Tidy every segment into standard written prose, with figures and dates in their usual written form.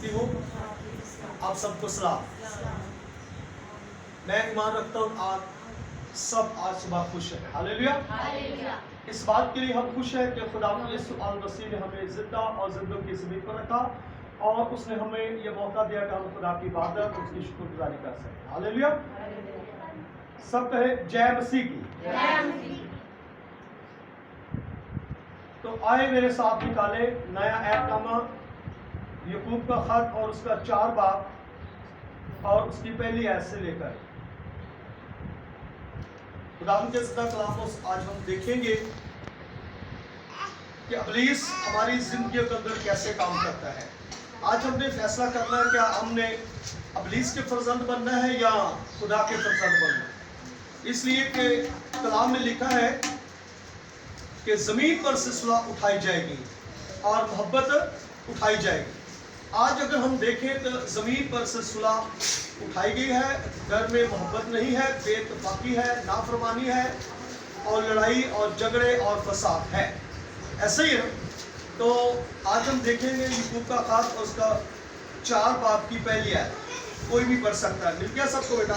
करती हूँ। आप सबको सलाम। मैं ईमान रखता हूँ आप सब आज सुबह खुश हैं। हालेलुया। इस बात के लिए हम खुश हैं कि खुदा यीशु मसीह ने हमें जिंदा और जिंदों की ज़मीन पर रखा और उसने हमें ये मौका दिया कि हम खुदा की इबादत और उसकी शुक्रगुजारी कर सकें। हालेलुया। सब कहे जय मसीह की। तो आए मेरे साथ निकाले नया ऐतनामा याकूब का खत और उसका 4 बाब और उसकी पहली आयत से लेकर खुदावंद के ज़िंदा कलाम आज हम देखेंगे कि इब्लीस हमारी जिंदगी के अंदर कैसे काम करता है। आज हमने फैसला करना है क्या हमने इब्लीस के फर्जंद बनना है या खुदा के फर्जंद बनना है। इसलिए कि कलाम में लिखा है कि ज़मीन पर से सुलह उठाई जाएगी और मोहब्बत उठाई जाएगी। आज अगर हम देखें तो ज़मीन पर से सुलह उठाई गई है, घर में मोहब्बत नहीं है, बेइत्तेफाकी है, नाफरमानी है और लड़ाई और झगड़े और फसाद है। ऐसे ही है। तो आज हम देखेंगे याकूब का खत और उसका 4 बाब की पहली आयत। कोई भी पढ़ सकता है। मिल गया सबको बेटा?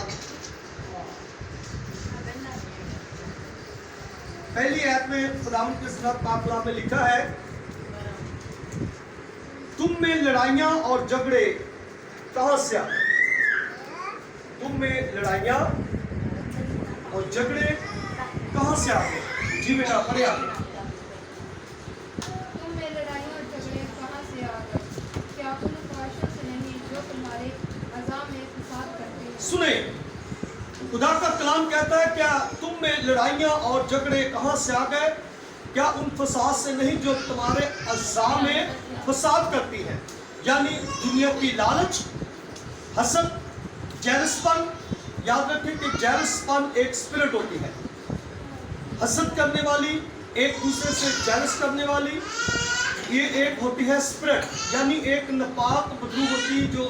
पहली आयत में खुदावंद के ज़िंदा पाक कलाम में लिखा है, तुम में लड़ाइयाँ और झगड़े कहाँ से आ गए? तुम में लड़ाइयाँ और झगड़े कहाँ से आ गए? जी बेटा पढ़े आगे। तुम में लड़ाइयाँ और झगड़े कहाँ से आ गए? क्या उन ख्वाहिशों से नहीं जो तुम्हारे अज़ा में फसाद करते हैं? सुने, खुदा का कलाम कहता है क्या तुम में लड़ाइयाँ और झगड़े कहाँ से आ गए? क्या उन फसाद से नहीं जो तुम्हारे अज़ा में फसाद करती है। यानी दुनिया की लालच, हसद, जेलसपन। याद रखें कि जेलसपन एक स्पिरिट होती है, हसद करने वाली, एक दूसरे से जेलस करने वाली, ये एक होती है स्पिरिट, यानी एक नापाक बदबू होती जो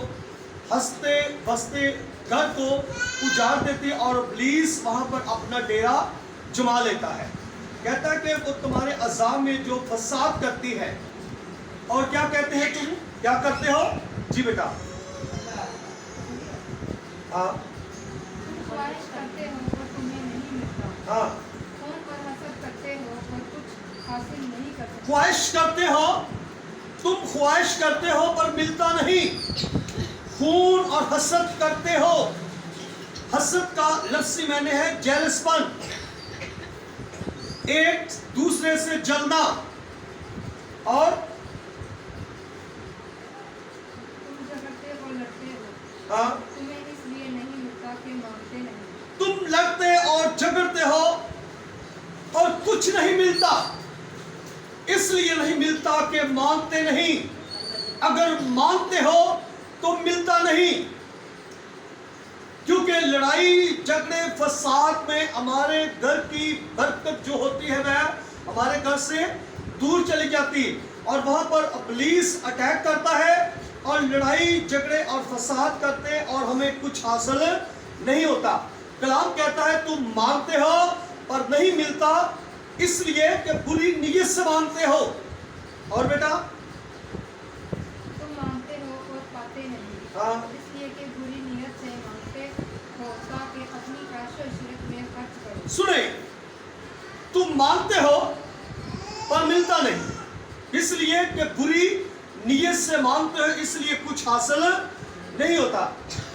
हंसते बसते घर को उजाड़ देती और इब्लीस वहां पर अपना डेरा जमा लेता है। कहता है कि वो तुम्हारे अज़ा में जो फसाद करती है। और क्या कहते हैं तुम क्या करते हो? जी बेटा। हाँ, तुम ख्वाहिश करते हो और तुम्हें नहीं मिलता। हाँ, खून पर हसद करते हो और कुछ हासिल नहीं कर सकते। ख्वाहिश करते हो, तुम ख्वाहिश करते हो पर मिलता नहीं। खून और हसद करते हो। हसद का लफ्ज़ी माने है जेलसपन, एक दूसरे से जलना। और तुम झगड़ते और लड़ते हो। हाँ, तुम्हें इसलिए नहीं मिलता कि मांगते नहीं। तुम लड़ते और झगड़ते हो और कुछ नहीं मिलता, इसलिए नहीं मिलता कि मांगते नहीं। अगर मांगते हो तो मिलता नहीं, क्योंकि लड़ाई झगड़े फसाद में हमारे घर की बरकत जो होती है वह हमारे घर से दूर चली जाती और वहां पर इब्लीस अटैक करता है और लड़ाई झगड़े और फसाद करते हैं और हमें कुछ हासिल नहीं होता। कलाम कहता है तुम मांगते हो पर नहीं मिलता, इसलिए कि बुरी नीयत से मांगते हो। और बेटा तुम मांगते हो और पाते नहीं। हाँ, इसलिए कि बुरी नीयत से मांगते हो ताकि अपनी ऐशो इशरत में खर्च करो। सुने, तुम मांगते हो पर मिलता नहीं, इसलिए कि बुरी नीयत से मांगते हो, इसलिए कुछ हासिल नहीं होता।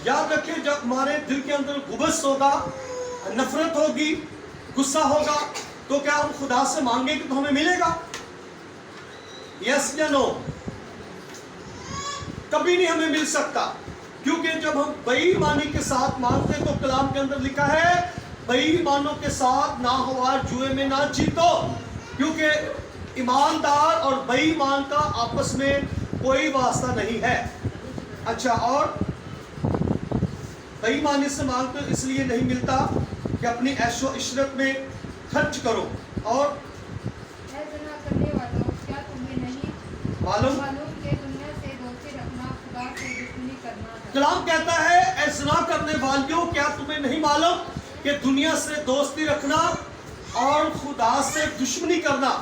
याद रखें जब हमारे दिल के अंदर गुबस होगा, नफरत होगी, गुस्सा होगा, तो क्या हम खुदा से मांगेंगे तो हमें मिलेगा? यस या नो? कभी नहीं हमें मिल सकता, क्योंकि जब हम बेईमानी के साथ मांगते हैं तो कलाम के अंदर लिखा है बेईमानों के साथ ना हो जुए में ना जीतो, क्योंकि ईमानदार और बेईमान का आपस में कोई वास्ता नहीं है। अच्छा, और बेईमानी से मांगते हो इसलिए नहीं मिलता कि अपनी ऐशो इशरत में खर्च करो। और ऐ ज़िना करने वालों, क्या तुम्हें नहीं मालूम कि दुनिया से दोस्ती रखना खुदा से दुश्मनी करना है? कलाम कहता है ऐ ज़िना करने वालियों, क्या तुम्हें नहीं मालूम कि दुनिया से दोस्ती रखना और खुदा से दुश्मनी करना।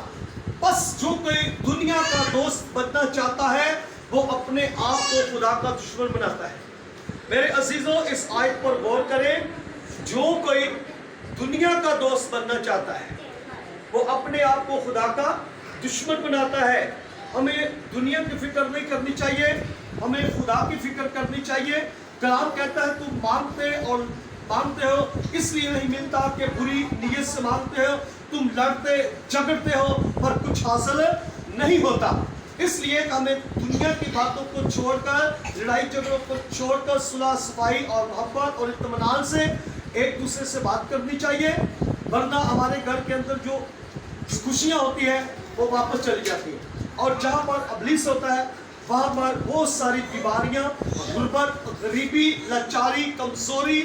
बस जो कोई दुनिया का दोस्त बनना चाहता है वो अपने आप को खुदा का दुश्मन बनाता है। मेरे अजीजों, इस आयत पर गौर करें, जो कोई दुनिया का दोस्त बनना चाहता है वो अपने आप को खुदा का दुश्मन बनाता है। हमें दुनिया की फिक्र नहीं करनी चाहिए, हमें खुदा की फिक्र करनी चाहिए। कलाम कहता है तुम मांगते हो इसलिए नहीं मिलता कि बुरी नीयत से मांगते हो, तुम लड़ते झगड़ते हो पर कुछ हासिल नहीं होता। इसलिए हमें दुनिया की बातों को छोड़कर, लड़ाई झगड़ों को छोड़कर सुलह सफाई और मोहब्बत और इत्मीनान से एक दूसरे से बात करनी चाहिए, वरना हमारे घर के अंदर जो खुशियां होती है वो वापस चली जाती है। और जहाँ पर अबलीस होता है वहाँ पर बहुत सारी बीमारियां, गुर्बत, गरीबी, लाचारी, कमजोरी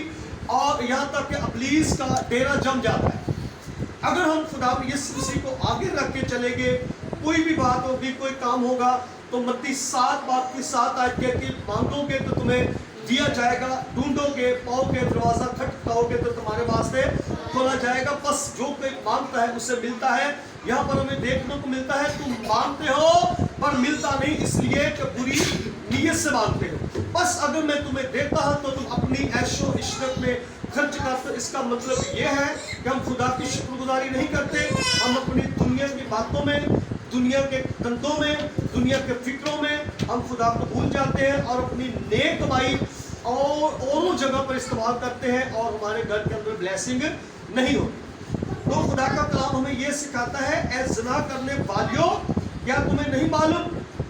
और यहाँ तक कि अबलीस का डेरा जम जाता है। अगर हम खुदा यीशु मसीह को आगे रख के चलेंगे, कोई भी बात होगी, कोई काम होगा, तो मत्ती 7 बात की 7 आयत कहती है मांगोगे तो तुम्हें दिया जाएगा, ढूंढोगे पाओगे, दरवाजा खटखटाओगे तो तुम्हारे वास्ते खोला जाएगा। बस जो कोई मांगता है उसे मिलता है। यहाँ पर हमें देखने को मिलता है तुम मांगते हो पर मिलता नहीं, इसलिए कि बुरी नीयत से मांगते हो। बस अगर मैं तुम्हें देता हूँ तो तुम अपनी ऐशो इशरत में खर्च करते। इसका मतलब ये है कि हम खुदा की शुक्रगुजारी नहीं करते, हम अपनी दुनिया की बातों में, दुनिया के धंधों में, दुनिया के फिक्रों में हम खुदा को भूल जाते हैं और अपनी नेक कमाई और औरों जगह पर इस्तेमाल करते हैं और हमारे घर के अंदर ब्लेसिंग नहीं होती। तो खुदा का कलाम हमें यह सिखाता है, ऐ ज़िना करने वालियों, क्या तुम्हें नहीं मालूम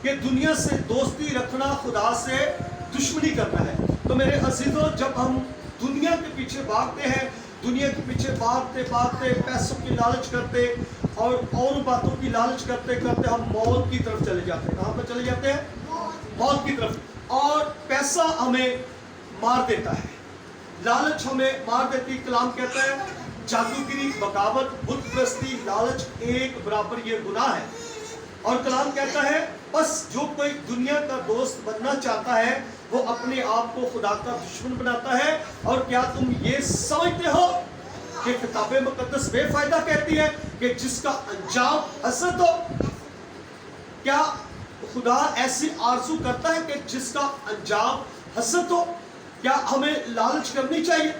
कि दुनिया से दोस्ती रखना खुदा से दुश्मनी करना है। तो मेरे अजीजों, जब हम दुनिया के पीछे भागते हैं, दुनिया के पीछे भागते भागते पैसों की लालच करते और बातों की लालच करते करते हम मौत की तरफ चले जाते हैं। कहाँ पर चले जाते हैं? मौत की तरफ। और पैसा हमें मार देता है, लालच हमें मार देती। कलाम कहता है जादूगिरी, बगावत, बुत परस्ती, लालच एक बराबर ये गुनाह है। और कलाम कहता है बस जो कोई दुनिया का दोस्त बनना चाहता है वो अपने आप को खुदा का दुश्मन बनाता है। और क्या तुम ये समझते हो कि किताबे मुकद्दस बेफायदा कहती है कि जिसका अंजाम हसद हो? क्या खुदा ऐसी आरज़ू करता है कि जिसका अंजाम हसद हो? क्या हमें लालच करनी चाहिए?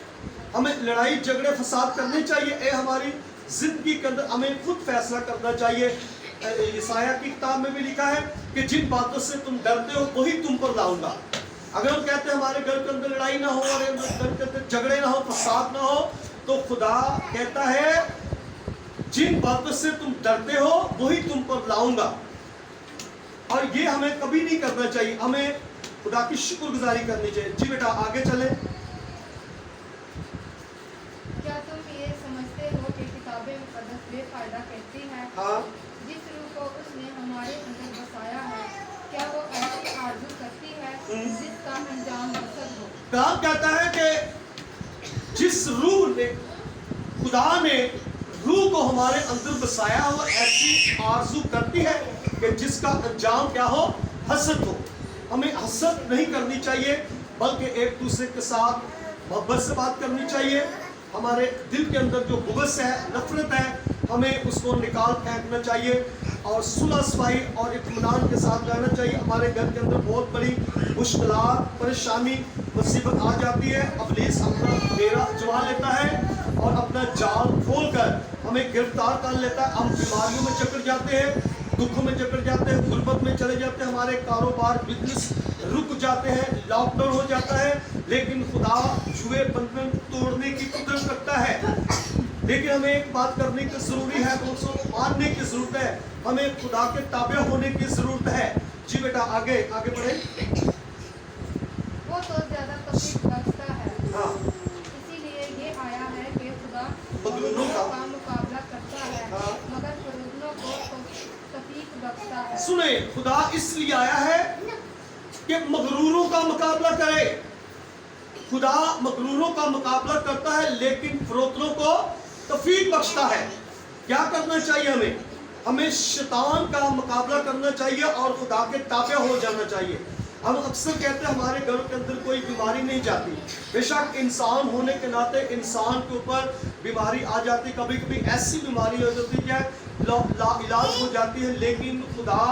हमें लड़ाई झगड़े फसाद करने चाहिए? हमारी जिंदगी के अंदर हमें खुद फैसला करना चाहिए। यशायाह की किताब में भी लिखा है कि जिन बातों से तुम डरते हो वही तुम पर लाऊंगा। अगर हम कहते हैं हमारे घर के अंदर लड़ाई ना हो, हमारे घर के अंदर झगड़े ना हो, फसाद ना हो, तो खुदा कहता है जिन बातों से तुम डरते हो वही तुम पर लाऊंगा। और ये हमें कभी नहीं करना चाहिए, हमें खुदा की शुक्रगुजारी करनी चाहिए। जी बेटा आगे चले। क्या तुम ये समझते हो कि किताबें मुकद्दस बेफायदा कहती है? हाँ, जिस रूह को उसने हमारे अंदर बसाया है, क्या वो ऐसी आरज़ू करती है जिसका अंजाम हसद हो? कलाम कहता है कि जिस रूह ने, खुदा ने रूह को हमारे अंदर बसाया वो ऐसी आरज़ू करती है कि जिसका अंजाम क्या हो? हसद हो। हमें हसद नहीं करनी चाहिए, बल्कि एक दूसरे के साथ मोहब्बत से बात करनी चाहिए। हमारे दिल के अंदर जो बुग़्ज़ है, नफरत है, हमें उसको निकाल फेंकना चाहिए और सुलह सफाई और इत्मीनान के साथ रहना चाहिए। हमारे घर के अंदर बहुत बड़ी मुश्किलात, परेशानी, मुसीबत आ जाती है, इब्लीस अपना डेरा जमा लेता है और अपना जाल खोलकर हमें गिरफ्तार कर लेता है। हम बीमारियों में जकड़ जाते हैं, दुखों में जकड़ जाते हैं, गुर्बत में चले जाते हैं, हमारे कारोबार बिजनेस रुक जाते हैं, लॉकडाउन हो जाता है। लेकिन खुदा जुए बंधन तोड़ने की कुदरत रखता है। लेकिन हमें एक बात करने की ज़रूरी है, दोस्तों, मानने की ज़रूरत है, हमें खुदा के ताबे होने की ज़रूरत है। जी बेटा आगे आगे बढ़े। वो तो ज़्यादा तकलीफ बख्शता है। हाँ, इसीलिए ये आया है कि खुदा मगरूरों का मुकाबला करता है, हाँ। मगर फरूलों को तकलीफ बख्शता है। सुने, खुदा इसलिए आया है कि मगरूरों का मुकाबला करे। खुदा मगरूरों का मुकाबला करता है लेकिन फरोतलों को तौफीक बख्शता है। क्या करना चाहिए हमें? हमें शैतान का मुकाबला करना चाहिए और खुदा के ताबे हो जाना चाहिए। हम अक्सर कहते हैं हमारे घरों के अंदर कोई बीमारी नहीं जाती। बेशक इंसान होने के नाते इंसान के ऊपर बीमारी आ जाती, कभी कभी ऐसी बीमारी हो जाती है इलाज हो जाती है, लेकिन खुदा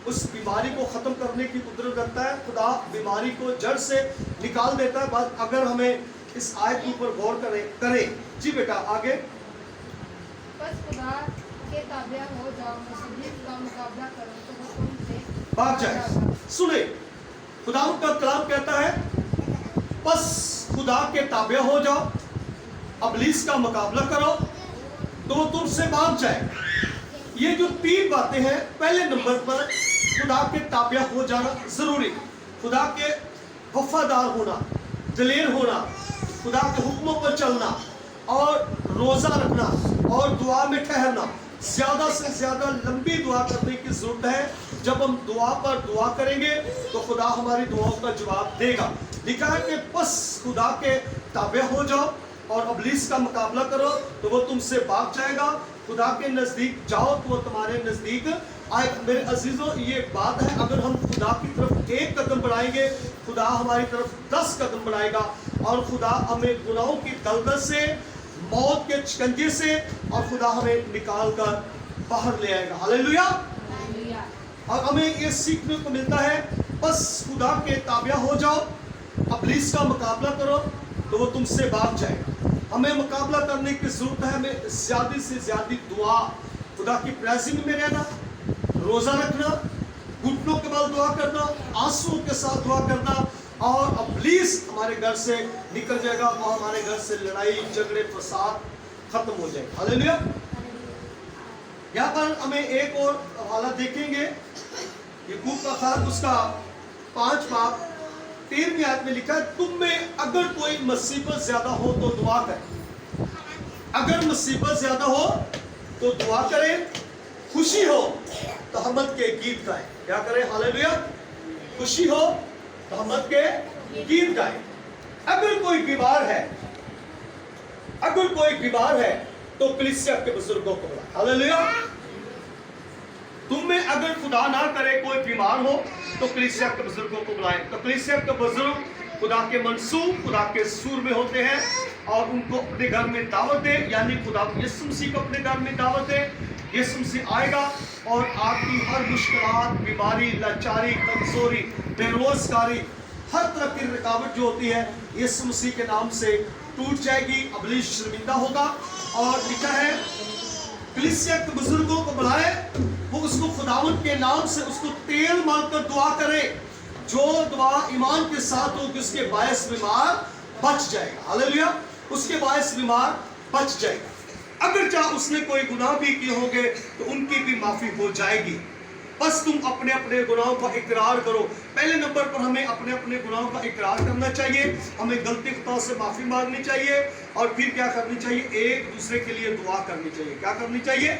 उस बीमारी को ख़त्म करने की कुदरत रखता है। खुदा बीमारी को जड़ से निकाल देता है। बात अगर हमें इस आयत के ऊपर गौर करें। जी बेटा आगे। बस खुदा के ताबिया हो जाओ, मुसीबत का मुकाबला करो तो वो तुमसे भाग जाए। सुने, खुदा का कलाम कहता है बस खुदा के ताबिया हो जाओ, इब्लीस का मुकाबला करो तो वो तुमसे भाग जाए। ये जो 3 बातें हैं, पहले नंबर पर खुदा के ताबिया हो जाना जरूरी, खुदा के वफादार होना, दलेर होना, खुदा के हुक्मों पर चलना और रोज़ा रखना और दुआ में ठहरना। ज़्यादा से ज़्यादा लंबी दुआ करने की ज़रूरत है। जब हम दुआ पर दुआ करेंगे तो खुदा हमारी दुआओं का जवाब देगा। लिखा है कि बस खुदा के ताबे हो जाओ और इब्लीस का मुकाबला करो तो वो तुमसे भाग जाएगा। खुदा के नज़दीक जाओ तो वो तुम्हारे नज़दीक आए। मेरे अजीज़ों, ये बात है, अगर हम खुदा की तरफ 1 कदम बढ़ाएंगे, खुदा हमारी तरफ 10 कदम बढ़ाएगा और खुदा हमें गुनाहों की दलदल से, मौत के शिकंजे से और खुदा हमें निकाल कर बाहर ले आएगा। हालेलुया। और हमें ये सीखने को मिलता है बस खुदा के ताबिया हो जाओ, इब्लीस का मुकाबला करो तो वो तुमसे भाग जाएगा। हमें मुकाबला करने की जरूरत है। हमें ज़्यादा से ज़्यादा दुआ, खुदा की प्रेजेंस में रहना, रोज़ा रखना, घुटनों के बल दुआ करना, आंसुओं के साथ दुआ करना और इब्लीस हमारे घर से निकल जाएगा और हमारे घर से लड़ाई झगड़े फसाद खत्म हो जाएगा। हालेलुया। यहाँ पर हमें एक और हवाला देखेंगे, याकूब का खत उसका 5 बाब 13वीं आयत में लिखा है, तुम में अगर कोई मुसीबत ज्यादा हो तो दुआ करें। अगर मुसीबत ज्यादा हो तो दुआ करें, खुशी हो तो हमद के गीत गाएं। क्या करें? हालेलुया। खुशी हो तो हमद के गीत गाएं। अगर कोई बीमार है, अगर कोई बीमार है तो कलीसिया के बुजुर्गों को बुलाएं। हालेलुया। तुम में अगर खुदा ना करे कोई बीमार हो तो कलीसिया के बुजुर्गों को बुलाएं। तो कलीसिया के बुजुर्ग खुदा के मंसूब, खुदा के सूर में होते हैं और उनको अपने घर में दावत दे, यानी खुदा यीशु मसीह को अपने घर में दावत दे। यीशु मसीह आएगा और आपकी हर मुश्किलात, बीमारी, लाचारी, कमजोरी, बेरोजगारी, हर तरह की रुकावट जो होती है यीशु मसीह के नाम से टूट जाएगी। इब्लीस शर्मिंदा होगा। और लिखा है कलीसिया के बुजुर्गों को बुलाए, वो उसको खुदावंद के नाम से उसको तेल मांगकर दुआ करे। जो दुआ ईमान के साथ होगी उसके बायस बीमार बच जाएगा। हालेलुया। उसके बायस बीमार बच जाएगा। अगर चाहे उसने कोई गुनाह भी किए होंगे तो उनकी भी माफी हो जाएगी। बस तुम अपने अपने गुनाहों का इकरार करो। पहले नंबर पर हमें अपने अपने गुनाहों का इकरार करना चाहिए, हमें गलती खताओं से माफी मांगनी चाहिए और फिर क्या करनी चाहिए? एक दूसरे के लिए दुआ करनी चाहिए। क्या करनी चाहिए?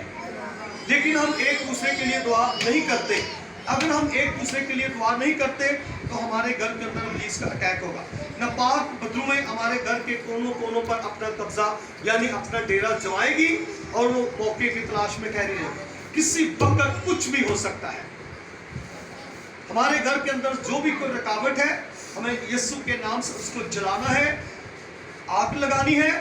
लेकिन हम एक दूसरे के लिए दुआ नहीं करते। अगर हम एक दूसरे के लिए दुआ नहीं करते तो हमारे घर के अंदर इब्लीस का अटैक होगा। नापाक बदरूमें हमारे घर के कोनों कोनों पर अपना कब्जा यानी अपना डेरा जमाएगी और वो मौके की तलाश में ठहरी रहेगी। किसी वक्त कुछ भी हो सकता है। हमारे घर के अंदर जो भी कोई रुकावट है, हमें यीशु के नाम से उसको जलाना है, आग लगानी है,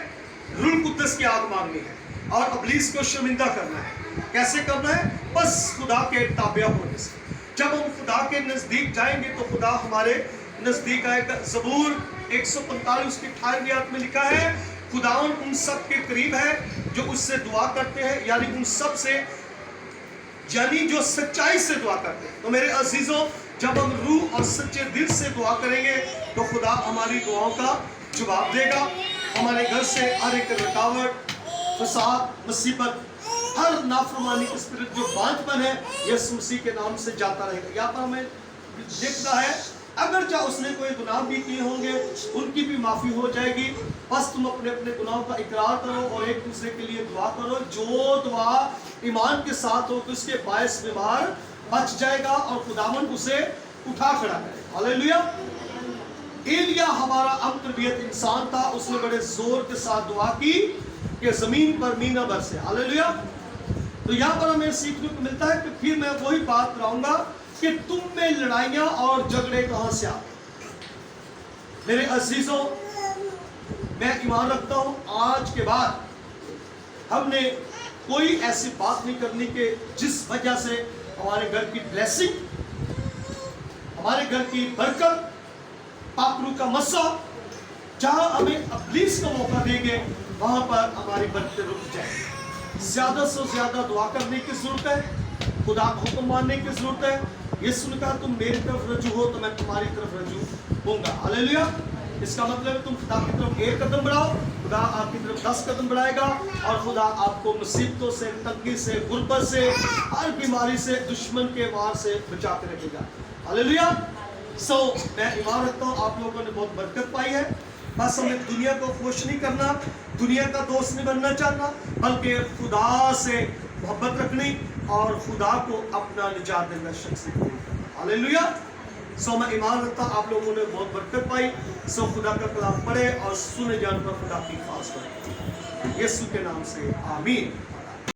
रूह कुद्दस की आग मांगनी है और इब्लीस को शर्मिंदा करना है। कैसे करना है? बस खुदा के ताबिया होने से। जब हम खुदा के नजदीक जाएंगे तो खुदा हमारे नजदीक आएगा। ज़बूर 145 की 18वीं आयत में लिखा है, खुदावन उन सब के करीब है जो उससे दुआ करते हैं, यानी उन सब से, यानी जो सच्चाई से दुआ करते हैं। तो मेरे अजीजों, जब हम रूह और सच्चे दिल से दुआ करेंगे तो खुदा हमारी दुआओं का जवाब देगा। हमारे घर से हर एक रुकावट, फसाद, मुसीबत, हर नाफरमानी का स्पिरिट जो बांझपन है यीशु मसीह के नाम से जाता रहेगा। यहाँ पर हमें लिखना है, अगर चाहे उसने कोई गुनाह भी किए होंगे उनकी भी माफी हो जाएगी। बस तुम अपने अपने गुनाहों का इकरार करो और एक दूसरे के लिए दुआ करो। जो दुआ ईमान के साथ हो तो उसके बायस बीमार बच जाएगा और खुदावन उसे उठा खड़ा करेगा। हालेलुया। एलिया हमारा अमतरबियत इंसान था, उसने बड़े जोर के साथ दुआ की कि जमीन पर मीना बरसे। हालेलुया। तो यहाँ पर हमें सीखने को मिलता है कि फिर मैं वही बात कराऊंगा कि तुम में लड़ाइयां और झगड़े कहां से आते? मेरे अजीजों, मैं ईमान रखता हूं आज के बाद हमने कोई ऐसी बात नहीं करनी कि जिस वजह से हमारे घर की ब्लेसिंग, हमारे घर की बरकत, पापरू का मस्सा, जहां हमें इब्लीस को मौका देंगे वहां पर हमारी बरकत रुक जाए। ज्यादा से ज्यादा दुआ करने की जरूरत है, खुदा का हुक्म मानने की जरूरत है। यीशु ने कहा तुम मेरी तरफ रजू हो तो मैं तुम्हारी तरफ रजू होऊंगा। हालेलुया। इसका मतलब है तुम खुदा की तरफ 1 कदम बढ़ाओ, खुदा आपकी तरफ 10 कदम बढ़ाएगा, और खुदा आपको मुसीबतों से, तंगी से, गुर्बत से, हर बीमारी से, दुश्मन के वार से बचा के रखेगा। हालेलुया। मैं ईमान रखता हूँ आप लोगों ने बहुत बरकत पाई है। बस हमें दुनिया को खुश नहीं करना, दुनिया का दोस्त नहीं बनना चाहना, बल्कि खुदा से मोहब्बत रखनी और खुदा को अपना निजात देना शख्स। हालेलुया। मैं ईमान रखता हूँ आप लोगों ने बहुत बरकत पाई। खुदा का कलाम पढ़े और सुने जाने पर खुदा की हिफाज़त करें। यीशु के नाम से आमीन।